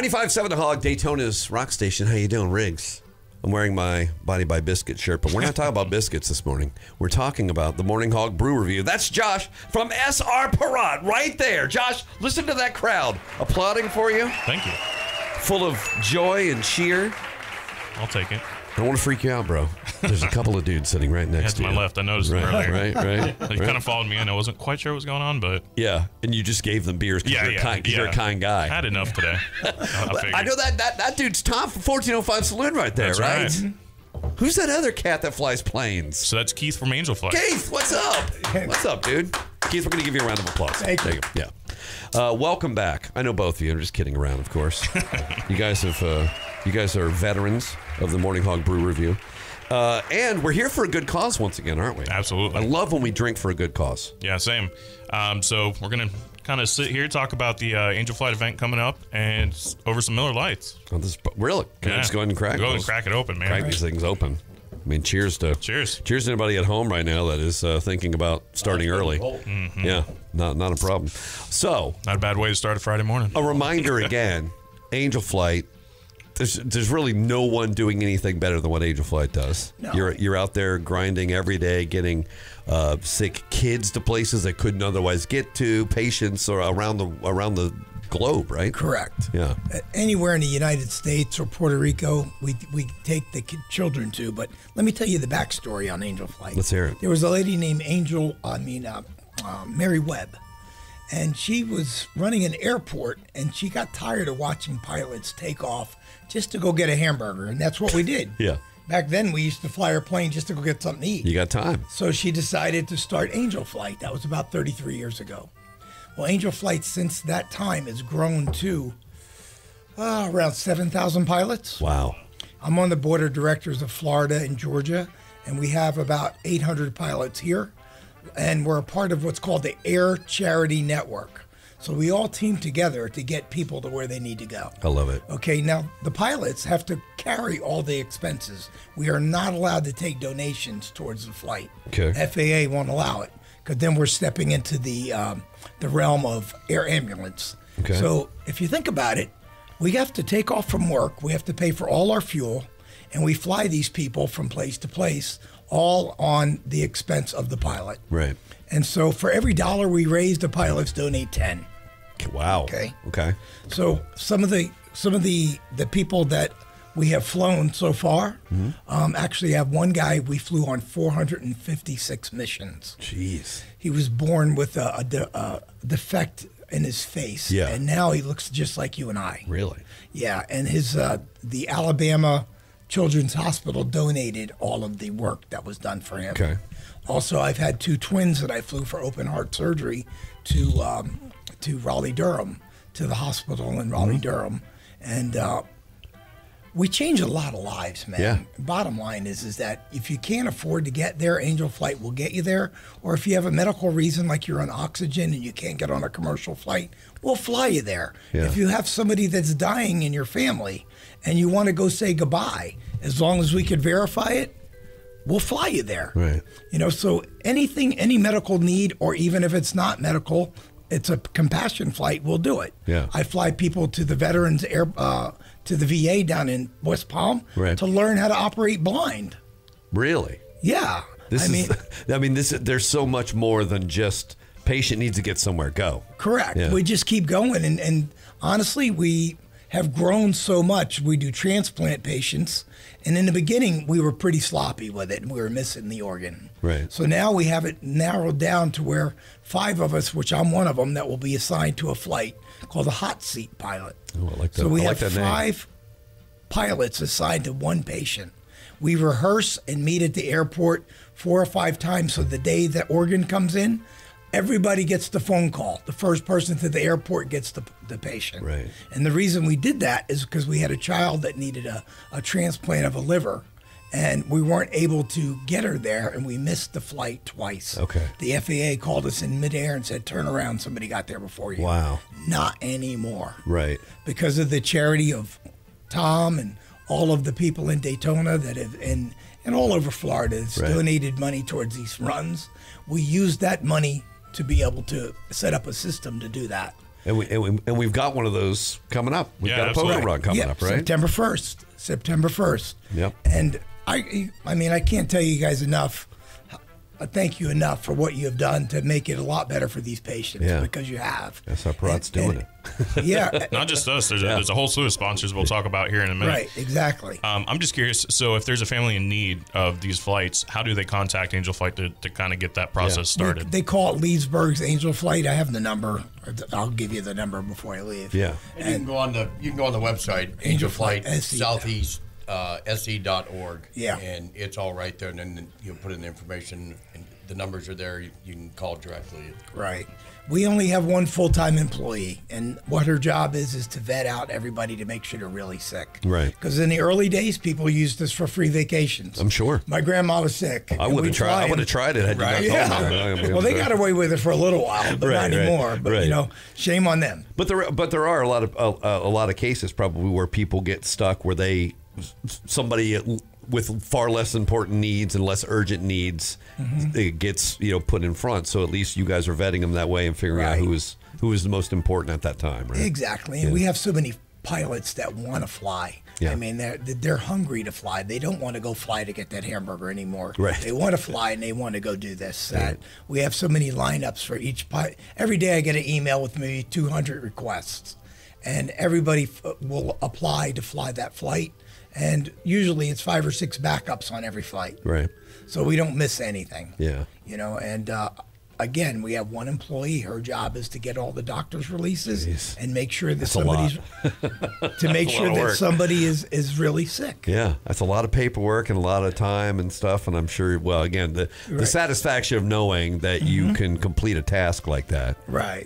95.7 The Hog, Daytona's rock station. How you doing, Riggs? I'm wearing my Body by Biscuit shirt, but we're not talking about biscuits this morning. We're talking about the Morning Hog Brew Review. That's Josh from SR Parat right there. Josh, listen to that crowd applauding for you. Thank you. Full of joy and cheer. I'll take it. I don't want to freak you out, bro. There's a couple of dudes sitting right next to you. To my left. I noticed them earlier. Right. They kind of followed me in. I wasn't quite sure what was going on, but... Yeah, and you just gave them beers because you're a kind guy. I had enough today. I know that dude's Tom from 1405 Saloon right there, That's right? Who's that other cat that flies planes? So that's Keith from Angel Flight. Keith, what's up? What's up, dude? Keith, we're going to give you a round of applause. Thank you. Yeah. Welcome back. I know both of you. I'm just kidding around, of course. You guys are veterans of the Morning Hog Brew Review. And we're here for a good cause once again, aren't we? Absolutely. I love when we drink for a good cause. Yeah, same. So we're going to kind of sit here, talk about the Angel Flight event coming up, and over some Miller Lights. Oh, really? Can I just go ahead and crack Go ahead and crack it open, man. Crack these things open. I mean, cheers to anybody at home right now that is thinking about starting early. Mm-hmm. Yeah, not a problem. So, not a bad way to start a Friday morning. A reminder again, Angel Flight. There's really no one doing anything better than what Angel Flight does. No. You're out there grinding every day, getting sick kids to places they couldn't otherwise get to, patients or around the globe, right? Correct. Yeah. Anywhere in the United States or Puerto Rico, we take the children to. But let me tell you the backstory on Angel Flight. Let's hear it. There was a lady named Mary Webb, and she was running an airport, and she got tired of watching pilots take off just to go get a hamburger, and that's what we did. Yeah. Back then, we used to fly our plane just to go get something to eat. You got time. So she decided to start Angel Flight. That was about 33 years ago. Well, Angel Flight since that time has grown to around 7,000 pilots. Wow. I'm on the board of directors of Florida and Georgia, and we have about 800 pilots here. And we're a part of what's called the Air Charity Network. So we all team together to get people to where they need to go. I love it. Okay, now the pilots have to carry all the expenses. We are not allowed to take donations towards the flight. Okay. FAA won't allow it because then we're stepping into the realm of air ambulance. Okay. So if you think about it, we have to take off from work. We have to pay for all our fuel, and we fly these people from place to place, all on the expense of the pilot. Right. And so for every $1 we raise, the pilots donate 10. Wow. Okay. So some of the people that we have flown so far, actually have one guy we flew on 456 missions. Jeez. He was born with a defect in his face. Yeah. And now he looks just like you and I. Really? Yeah. And the Alabama Children's Hospital donated all of the work that was done for him. Okay. Also, I've had 2 twins that I flew for open heart surgery to Raleigh-Durham, to the hospital in Raleigh-Durham. And we change a lot of lives, man. Yeah. Bottom line is that if you can't afford to get there, Angel Flight will get you there. Or if you have a medical reason, like you're on oxygen and you can't get on a commercial flight, we'll fly you there. Yeah. If you have somebody that's dying in your family and you want to go say goodbye, as long as we could verify it, we'll fly you there. Right. So any medical need, or even if it's not medical, it's a compassion flight, we'll do it. Yeah. I fly people to the Veterans to the VA down in West Palm to learn how to operate blind. Really? Yeah. There's so much more than just patient needs to get somewhere, go. Correct. Yeah. We just keep going. And honestly, we have grown so much. We do transplant patients. And in the beginning, we were pretty sloppy with it, and we were missing the organ. Right. So now we have it narrowed down to where 5 of us, which I'm one of them, that will be assigned to a flight called a hot seat pilot. Oh, I like that. So we like have that 5 pilots assigned to one patient. We rehearse and meet at the airport 4 or 5 times. So the day the organ comes in, everybody gets the phone call. The first person to the airport gets the patient. Right. And the reason we did that is because we had a child that needed a transplant of a liver, and we weren't able to get her there, and we missed the flight twice. Okay. The FAA called us in midair and said, turn around, somebody got there before you. Wow. Not anymore. Right. Because of the charity of Tom and all of the people in Daytona that have, and all over Florida, that's donated money towards these runs. We used that money to be able to set up a system to do that. And we've got one of those coming up. We've got a poker absolutely. run coming up, right? September 1st. September 1st. Yep. And I mean, I can't tell you guys enough. Thank you enough for what you have done to make it a lot better for these patients, because you have. SR Parad's doing it. Yeah. Not just us. There's a whole slew of sponsors we'll talk about here in a minute. Right, exactly. I'm just curious. So, if there's a family in need of these flights, how do they contact Angel Flight to kind of get that process started? They call it Leesburg's Angel Flight. I have the number. I'll give you the number before I leave. Yeah. And you can go on the website, Angel Flight Southeast. SE.org. Yeah. And it's all right there. And then you'll put in the information, and the numbers are there. You can call directly. Right. We only have one full-time employee, and what her job is to vet out everybody to make sure they're really sick. Right. Because in the early days, people used us for free vacations. I'm sure. My grandma was sick. I would have tried. I would have tried it had you not Yeah. told me. Well, they got away with it for a little while, but not anymore. But shame on them. But there are a lot of cases probably where people get stuck where somebody with far less important needs and less urgent needs it gets put in front. So at least you guys are vetting them that way and figuring out who is the most important at that time, right? Exactly. And we have so many pilots that want to fly. Yeah. I mean, they're hungry to fly. They don't want to go fly to get that hamburger anymore. Right. They want to fly and they want to go do this. That. We have so many lineups for each pilot. Every day I get an email with maybe 200 requests, and everybody will apply to fly that flight. And usually it's 5 or 6 backups on every flight. Right. So we don't miss anything. Yeah. And again, we have one employee. Her job is to get all the doctor's releases and make sure that somebody is really sick. Yeah, that's a lot of paperwork and a lot of time and stuff. And I'm sure, well, again, the satisfaction of knowing that you can complete a task like that,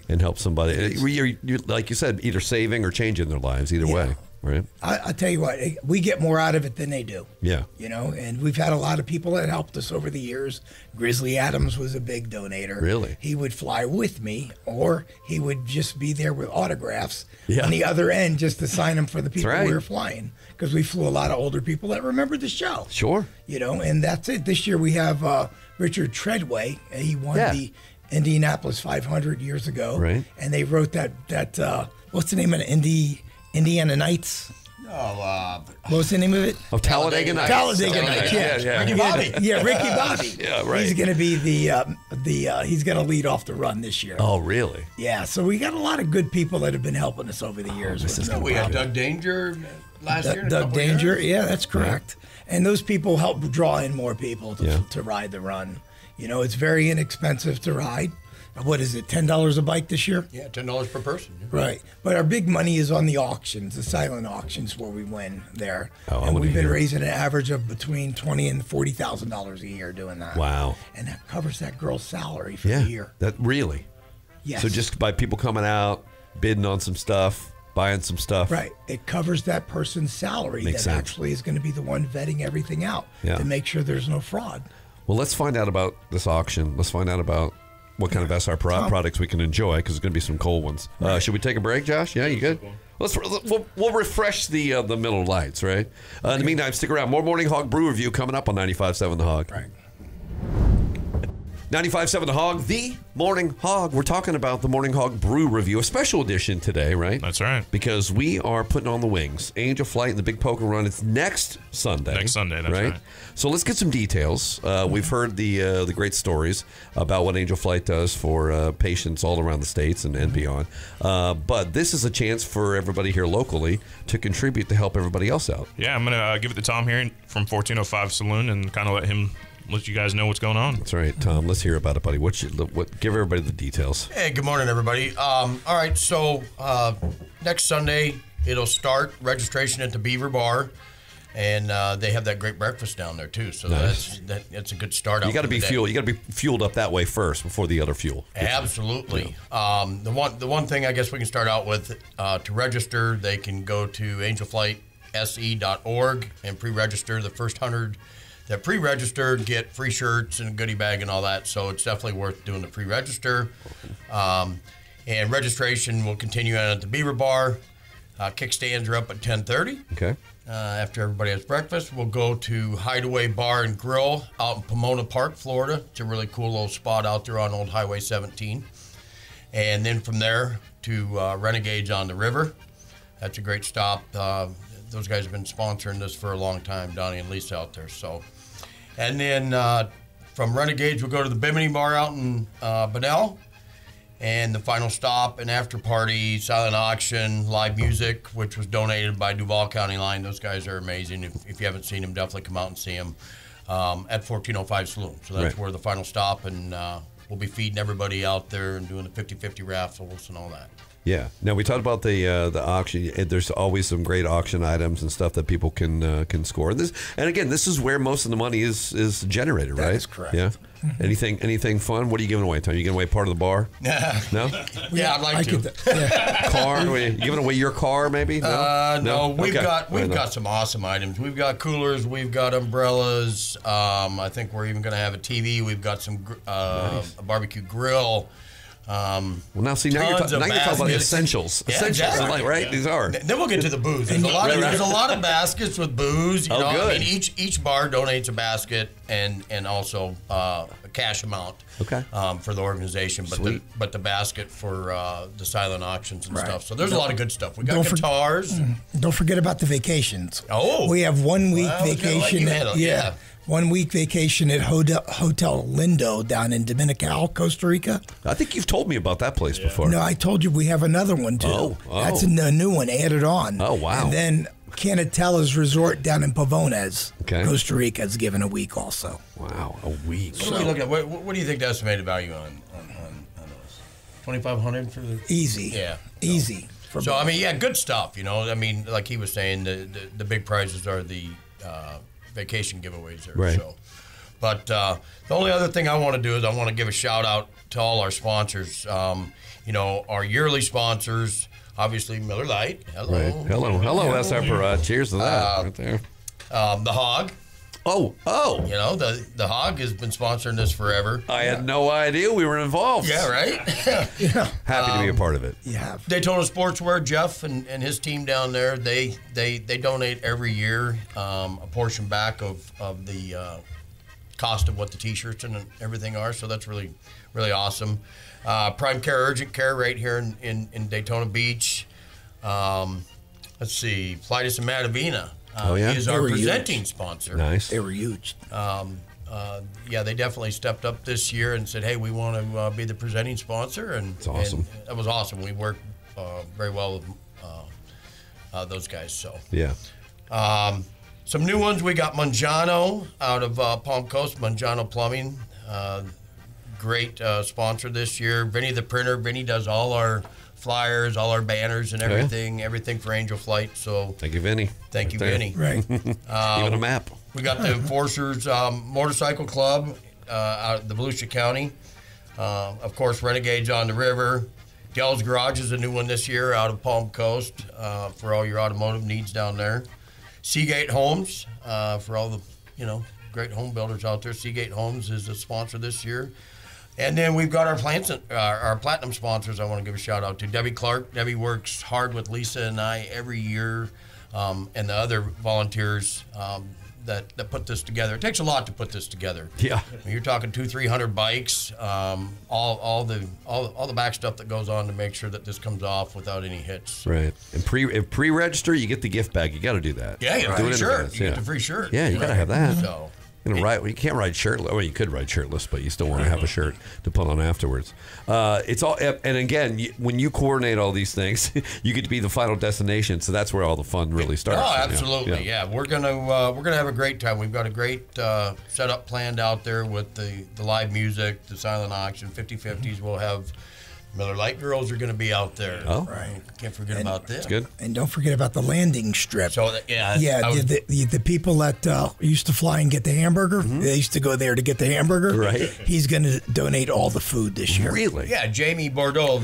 and help somebody. You're, like you said, either saving or changing their lives. Either way. Right. I tell you what, we get more out of it than they do. Yeah. And we've had a lot of people that helped us over the years. Grizzly Adams was a big donator. Really? He would fly with me, or he would just be there with autographs on the other end just to sign them for the people we were flying. Because we flew a lot of older people that remembered the show. Sure. And that's it. This year we have Richard Treadway. He won the Indianapolis 500 years ago. Right. And they wrote that what's the name of the Indiana Nights? What was the name of it? Oh, Talladega Nights. Talladega Nights, yeah. Ricky Bobby. Yeah, Ricky Bobby. Yeah, right. He's going to be he's going to lead off the run this year. Oh, really? Yeah, so we got a lot of good people that have been helping us over the years. We had Doug Danger last year. Doug Danger, yeah, that's correct. Yeah. And those people help draw in more people to ride the run. It's very inexpensive to ride. What is it, $10 a bike this year? Yeah, $10 per person. Right. But our big money is on the auctions, the silent auctions where we win there. Oh, and we've been raising an average of between $20,000 and $40,000 a year doing that. Wow. And that covers that girl's salary for the year. That really? Yes. So just by people coming out, bidding on some stuff, buying some stuff. Right. It covers that person's salary actually is going to be the one vetting everything out to make sure there's no fraud. Well, let's find out about this auction. Let's find out about what kind of SR products we can enjoy, because there's going to be some cold ones. Should we take a break, Josh? Yeah, you good? We'll refresh the Miller Lights, right? In the meantime, stick around. More Morning Hog Brew Review coming up on 95.7 The Hog. Right. 95.7 The Hog, The Morning Hog. We're talking about the Morning Hog Brew Review, a special edition today, right? That's right. Because we are putting on the wings. Angel Flight and the Big Poker Run. It's next Sunday. Next Sunday, that's right. So let's get some details. We've heard the great stories about what Angel Flight does for patients all around the states and beyond. But this is a chance for everybody here locally to contribute to help everybody else out. Yeah, I'm going to give it to Tom here from 1405 Saloon and kind of let you guys know what's going on. That's right, Tom. Let's hear about it, buddy. Give everybody the details. Hey, good morning, everybody. All right, so next Sunday it'll start registration at the Beaver Bar, and they have that great breakfast down there too. So that's a good start. You got to be fueled. You got to be fueled up that way first before the other fuel. Absolutely. Yeah. The one thing I guess we can start out with to register, they can go to angelflightse.org and pre-register. The first 100 that pre-registered get free shirts and a goodie bag and all that, so it's definitely worth doing the pre-register. And registration will continue on at the Beaver Bar. Kickstands are up at 10:30. Okay. After everybody has breakfast, we'll go to Hideaway Bar and Grill out in Pomona Park, Florida. It's a really cool little spot out there on Old Highway 17. And then from there to Renegades on the River. That's a great stop. Those guys have been sponsoring this for a long time, Donnie and Lisa out there. So, and then from Renegades, we'll go to the Bimini Bar out in Bunnell. And the final stop, an after party, silent auction, live music, which was donated by Duval County Line. Those guys are amazing. If you haven't seen them, definitely come out and see them at 1405 Saloon. So that's where the final stop, and we'll be feeding everybody out there and doing the 50-50 raffles and all that. Yeah. Now we talked about the auction. There's always some great auction items and stuff that people can score. And again, this is where most of the money is generated, right? That's correct. Yeah. Anything fun? What are you giving away, Tony? You giving away part of the bar? No. Yeah, I'd like to. Car? You giving away your car, maybe? No. We've got some awesome items. We've got coolers. We've got umbrellas. I think we're even going to have a TV. We've got some a barbecue grill. Well, now see, now you're talking about essentials. Yeah, Essentials, exactly. right? These are. Then we'll get to the booze. There's a lot of baskets with booze. You know? Good. I mean, each bar donates a basket and also a cash amount. Okay. For the organization, but the basket for the silent auctions and stuff. So there's a lot of good stuff. We got guitars. Don't forget about the vacations. Oh, we have 1 week vacation. Yeah. 1 week vacation at Hotel Lindo down in Dominical, Costa Rica. I think you've told me about that place before. No, I told you we have another one too. Oh. That's a new one added on. Oh, wow. And then Canatella's Resort down in Pavones, Costa Rica is given a week also. Wow, a week. What do we look at? What do you think the estimated value on those? 2,500 for the easy. Yeah, easy. So I mean, yeah, good stuff. You know, I mean, like he was saying, the big prizes are the vacation giveaways there. Right. So, but the only other thing I want to do is I want to give a shout out to all our sponsors. You know, our yearly sponsors. Obviously, Miller Lite. Hello. Right. Hello, SR Parade. Cheers to that right there. The Hog. Oh. You know, the Hog has been sponsoring this forever. I had no idea we were involved. Yeah, right? Happy to be a part of it. Yeah. Daytona Sportswear, Jeff and his team down there, they donate every year a portion back of the cost of what the T-shirts and everything are. So that's really, really awesome. Prime Care Urgent Care right here in Daytona Beach. Let's see, Plitus and Matavina is our presenting sponsor. Nice. They were huge. Yeah, they definitely stepped up this year and said, hey, we want to be the presenting sponsor. And it's awesome. And that was awesome. We worked very well with those guys. So yeah. Some new ones. We got Mangiano out of Palm Coast, Mangiano Plumbing. Great sponsor this year. Vinny the printer. Vinny does all our flyers, all our banners and everything for Angel Flight. So thank you, Vinny. Thank you, Vinny. Right. Even a map. We got the Enforcers Motorcycle Club out of the Volusia County. Of course, Renegades on the River. Dell's Garage is a new one this year out of Palm Coast for all your automotive needs down there. Seagate Homes for all the great home builders out there. Seagate Homes is a sponsor this year. And then we've got our platinum sponsors I want to give a shout out to. Debbie Clark. Debbie works hard with Lisa and I every year, and the other volunteers that put this together. It takes a lot to put this together. Yeah. I mean, you're talking 200-300 bikes, all the back stuff that goes on to make sure that this comes off without any hits. Right. And pre-register, you get the gift bag. You got to do that. Yeah, you get do the it shirt. You get the free shirt. Yeah, you got to have that. So. You can't ride shirtless. Well, you could ride shirtless, but you still want to have a shirt to put on afterwards. It's all, and again, when you coordinate all these things, you get to be the final destination. So that's where all the fun really starts. Oh, absolutely, yeah. We're gonna have a great time. We've got a great setup planned out there with the live music, the silent auction, 50/50s. We'll have Miller Lite girls are going to be out there. Oh, right. Can't forget about this. That's good. And don't forget about the landing strip. So the people that used to fly and get the hamburger, they used to go there to get the hamburger. Right. He's going to donate all the food this year. Really? Yeah, Jamie Bordeaux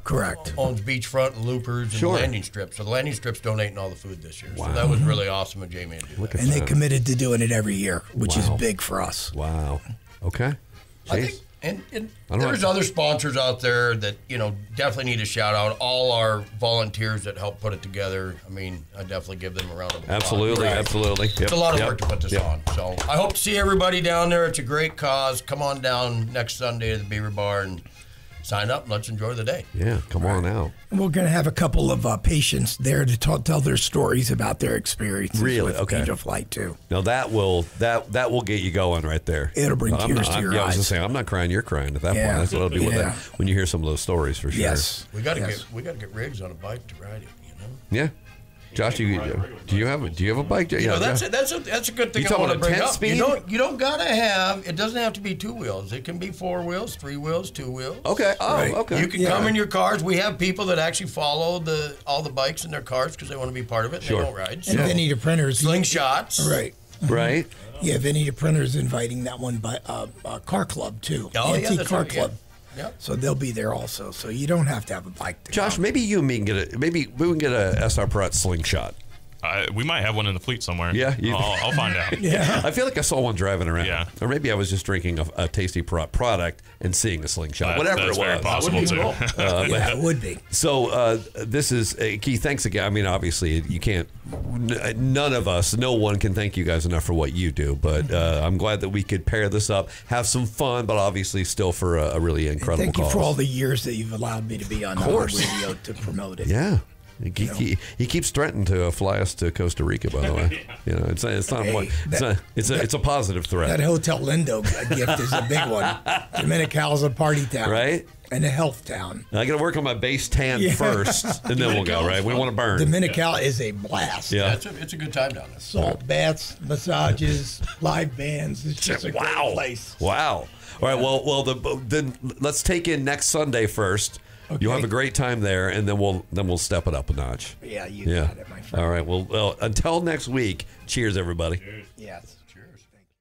correct. owns Beachfront and Loopers and the landing strips. So the landing strips donating all the food this year. Wow. So that was really awesome of Jamie to do that. And they committed to doing it every year, which is big for us. Wow. Okay. I think, and there's other sponsors out there that, definitely need a shout out. All our volunteers that help put it together. I mean, I definitely give them a round of applause. Absolutely. Yep. It's a lot of work to put this on. So I hope to see everybody down there. It's a great cause. Come on down next Sunday to the Beaver Bar and sign up and let's enjoy the day. Yeah, come on out. And we're going to have a couple of patients there to tell their stories about their experiences with Angel Flight too. Now that will get you going right there. It'll bring tears to your eyes. I was just saying, I'm not crying, you're crying at that point. That's what it'll be with it when you hear some of those stories for sure. Yes, we got to get Riggs on a bike to ride it. Yeah. Josh, do you have a bike? Yeah, that's a good thing. You I talking want to about bring 10 up. speed? You don't gotta have. It doesn't have to be 2 wheels. It can be 4 wheels, 3 wheels, 2 wheels. Okay. Oh, Right. okay. You can come in your cars. We have people that actually follow all the bikes in their cars because they want to be part of it. And Sure. They don't ride. And So. Vinny the Printers, Slingshots. right? Right. Yeah, Vinny the Printer's inviting that one by car club too. Oh, yeah, Antique that's car right, club. Yeah. So they'll be there also. So you don't have to have a bike. To Josh, come. maybe you and me can get maybe we can get a SR Perrott slingshot. We might have one in the fleet somewhere. Yeah, I'll find out. Yeah. I feel like I saw one driving around. Yeah. Or maybe I was just drinking a tasty product and seeing a slingshot. Whatever That's it was. very possible too. Yeah, it would be. So this is Keith. Thanks again. I mean, obviously, you can't. None of us, no one can thank you guys enough for what you do. But I'm glad that we could pair this up, have some fun, but obviously still for a really incredible Thank you cause. for all the years that you've allowed me to be on the radio to promote it. Yeah. He keeps threatening to fly us to Costa Rica. By the way, it's not one. It's a positive threat. That Hotel Lindo gift is a big one. Dominical's a party town, right? And a health town. I got to work on my base tan first, and then we'll go. Right? We want to burn. Dominical is a blast. Yeah, it's a good time down there. Salt baths, massages, live bands. It's just a great place. Wow. All right. Well, then let's take in next Sunday first. Okay. You'll have a great time there, and then we'll step it up a notch. Yeah, you got it, my friend. All right. Well, until next week. Cheers, everybody. Yes.